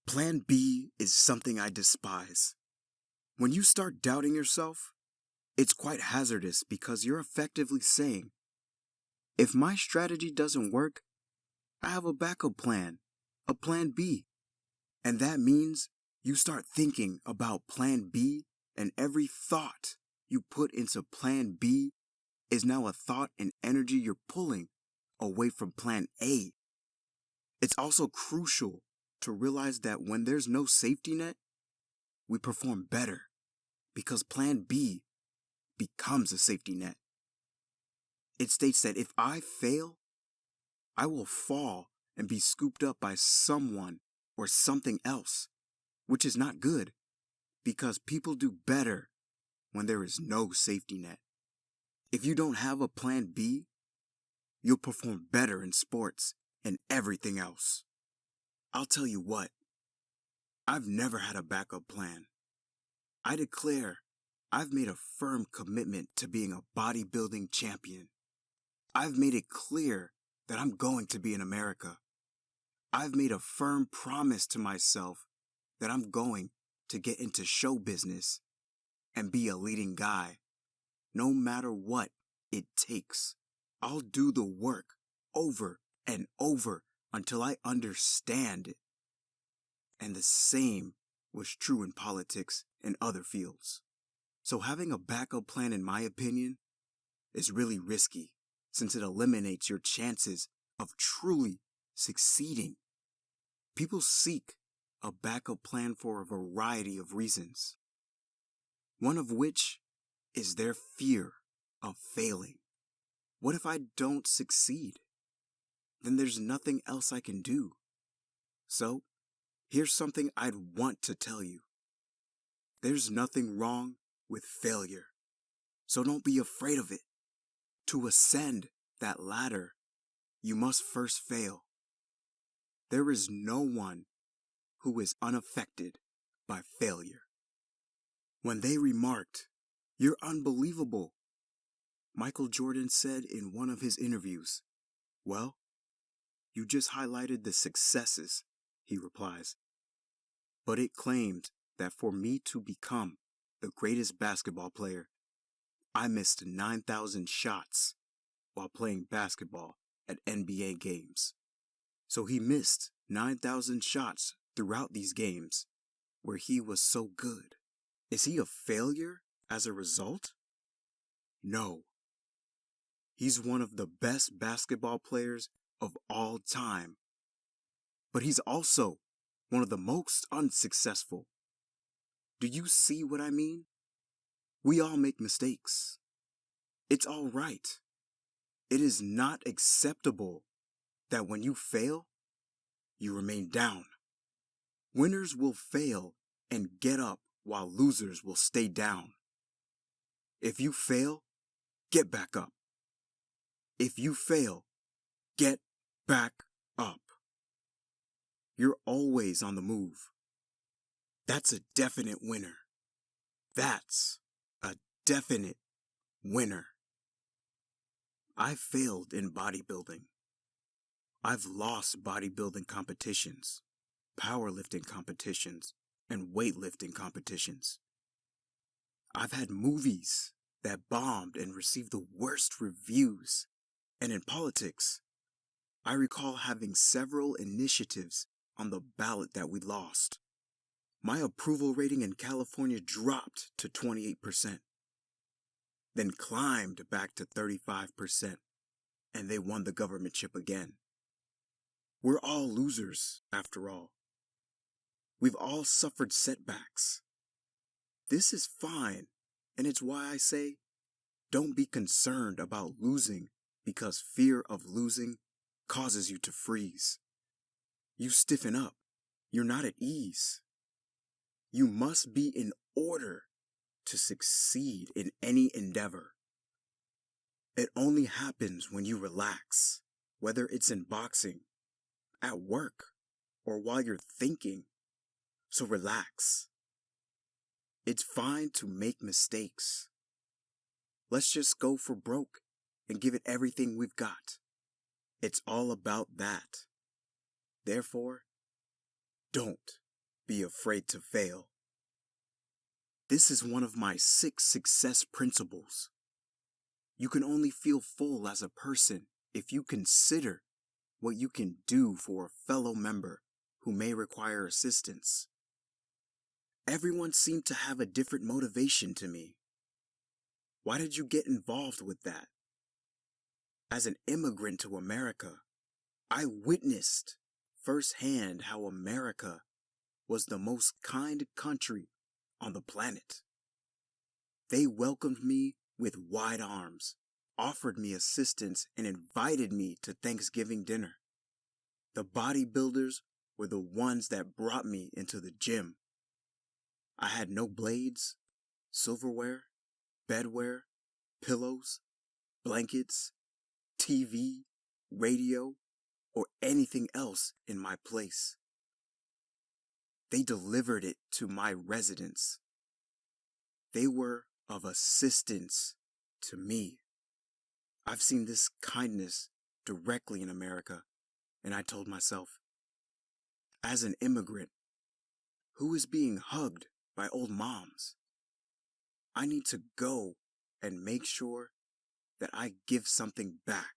Plan B is something I despise. When you start doubting yourself, it's quite hazardous because you're effectively saying, if my strategy doesn't work, I have a backup plan, a plan B. And that means you start thinking about plan B, and every thought you put into plan B is now a thought and energy you're pulling away from plan A. It's also crucial to realize that when there's no safety net, we perform better because plan B becomes a safety net. It states that if I fail, I will fall and be scooped up by someone or something else, which is not good because people do better when there is no safety net. If you don't have a plan B, you'll perform better in sports and everything else. I'll tell you what, I've never had a backup plan. I declare I've made a firm commitment to being a bodybuilding champion. I've made it clear that I'm going to be in America. I've made a firm promise to myself that I'm going to get into show business and be a leading guy. No matter what it takes, I'll do the work over and over until I understand it. And the same was true in politics and other fields. So having a backup plan, in my opinion, is really risky since it eliminates your chances of truly succeeding. People seek a backup plan for a variety of reasons, one of which is their fear of failing. What if I don't succeed? Then there's nothing else I can do. So, here's something I'd want to tell you. There's nothing wrong with failure, so don't be afraid of it. To ascend that ladder, you must first fail. There is no one who is unaffected by failure. When they remarked, "You're unbelievable," Michael Jordan said in one of his interviews, "Well, you just highlighted the successes," he replies. But it claimed that for me to become the greatest basketball player, I missed 9,000 shots while playing basketball at NBA games. So he missed 9,000 shots throughout these games where he was so good. Is he a failure as a result? No. He's one of the best basketball players of all time. But he's also one of the most unsuccessful. Do you see what I mean? We all make mistakes. It's all right. It is not acceptable that when you fail, you remain down. Winners will fail and get up while losers will stay down. If you fail, get back up. If you fail, get back up. You're always on the move. That's a definite winner. That's a definite winner. I failed in bodybuilding. I've lost bodybuilding competitions, powerlifting competitions, and weightlifting competitions. I've had movies that bombed and received the worst reviews. And in politics, I recall having several initiatives on the ballot that we lost. My approval rating in California dropped to 28%, then climbed back to 35%, and they won the governmentship again. We're all losers, after all. We've all suffered setbacks. This is fine, and it's why I say, don't be concerned about losing because fear of losing causes you to freeze. You stiffen up. You're not at ease. You must be in order to succeed in any endeavor. It only happens when you relax, whether it's in boxing, at work, or while you're thinking. So relax. It's fine to make mistakes. Let's just go for broke and give it everything we've got. It's all about that. Therefore, don't be afraid to fail. This is one of my 6 success principles. You can only feel full as a person if you consider what you can do for a fellow member who may require assistance. Everyone seemed to have a different motivation to me. Why did you get involved with that? As an immigrant to America, I witnessed firsthand how America was the most kind country on the planet. They welcomed me with wide arms, offered me assistance, and invited me to Thanksgiving dinner. The bodybuilders were the ones that brought me into the gym. I had no blades, silverware, bedware, pillows, blankets, TV, radio, or anything else in my place. They delivered it to my residence. They were of assistance to me. I've seen this kindness directly in America, and I told myself, as an immigrant who is being hugged by old moms, I need to go and make sure that I give something back.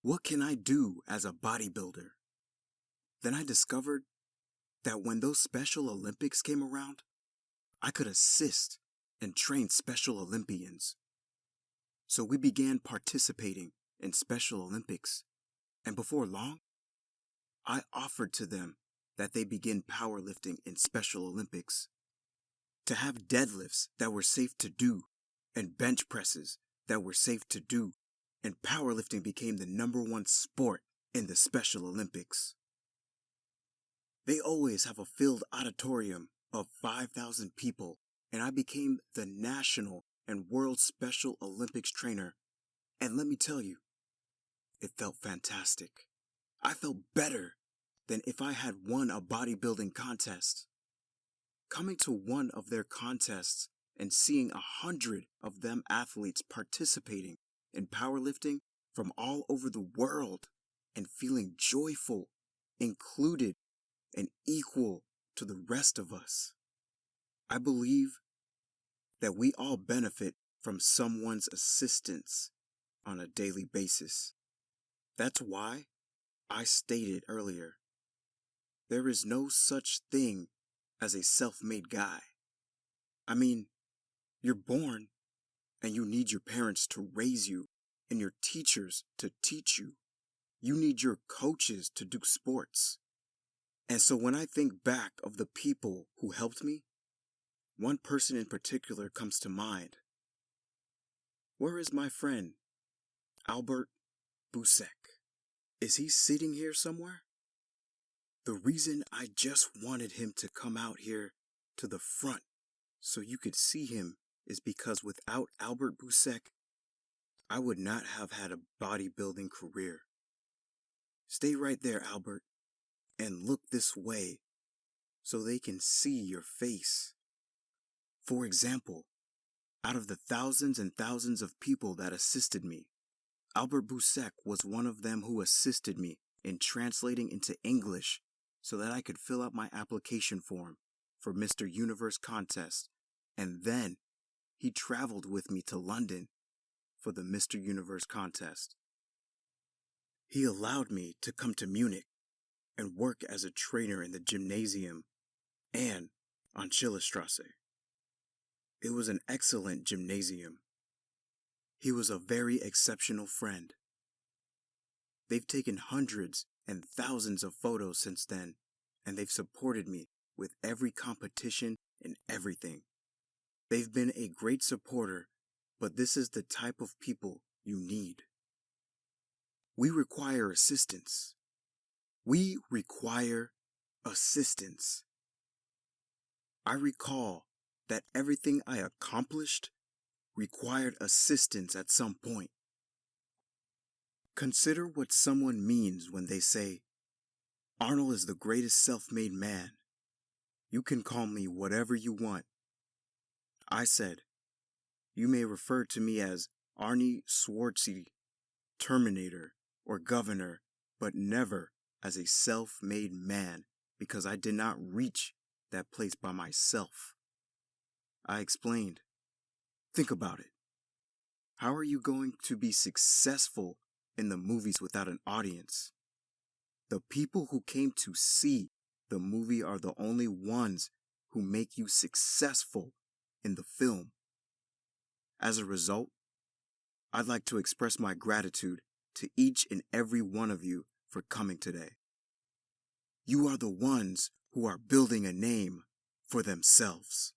What can I do as a bodybuilder? Then I discovered that when those Special Olympics came around, I could assist and train Special Olympians. So we began participating in Special Olympics, and before long, I offered to them that they begin powerlifting in Special Olympics, to have deadlifts that were safe to do, and bench presses that were safe to do, and powerlifting became the #1 sport in the Special Olympics. They always have a filled auditorium of 5,000 people, and I became the national and world Special Olympics trainer. And let me tell you, it felt fantastic. I felt better than if I had won a bodybuilding contest. Coming to one of their contests and seeing 100 of them athletes participating in powerlifting from all over the world and feeling joyful, included, and equal to the rest of us. I believe that we all benefit from someone's assistance on a daily basis. That's why I stated earlier, there is no such thing as a self-made guy. I mean, you're born and you need your parents to raise you and your teachers to teach you. You need your coaches to do sports. And so when I think back of the people who helped me, one person in particular comes to mind. Where is my friend, Albert Busek? Is he sitting here somewhere? The reason I just wanted him to come out here to the front so you could see him is because without Albert Busek, I would not have had a bodybuilding career. Stay right there, Albert, and look this way so they can see your face. For example, out of the thousands and thousands of people that assisted me, Albert Busek was one of them who assisted me in translating into English so that I could fill out my application form for Mr. Universe contest, and then he traveled with me to London for the Mr. Universe contest. He allowed me to come to Munich and work as a trainer in the gymnasium and on Schillerstrasse. It was an excellent gymnasium. He was a very exceptional friend. They've taken hundreds and thousands of photos since then, and they've supported me with every competition and everything. They've been a great supporter, but this is the type of people you need. We require assistance. We require assistance. I recall that everything I accomplished required assistance at some point. Consider what someone means when they say, Arnold is the greatest self-made man. You can call me whatever you want. I said, you may refer to me as Arnie Schwartzy, Terminator, or Governor, but never as a self-made man because I did not reach that place by myself. I explained, think about it. How are you going to be successful in the movies without an audience? The people who came to see the movie are the only ones who make you successful in the film. As a result, I'd like to express my gratitude to each and every one of you for coming today. You are the ones who are building a name for themselves.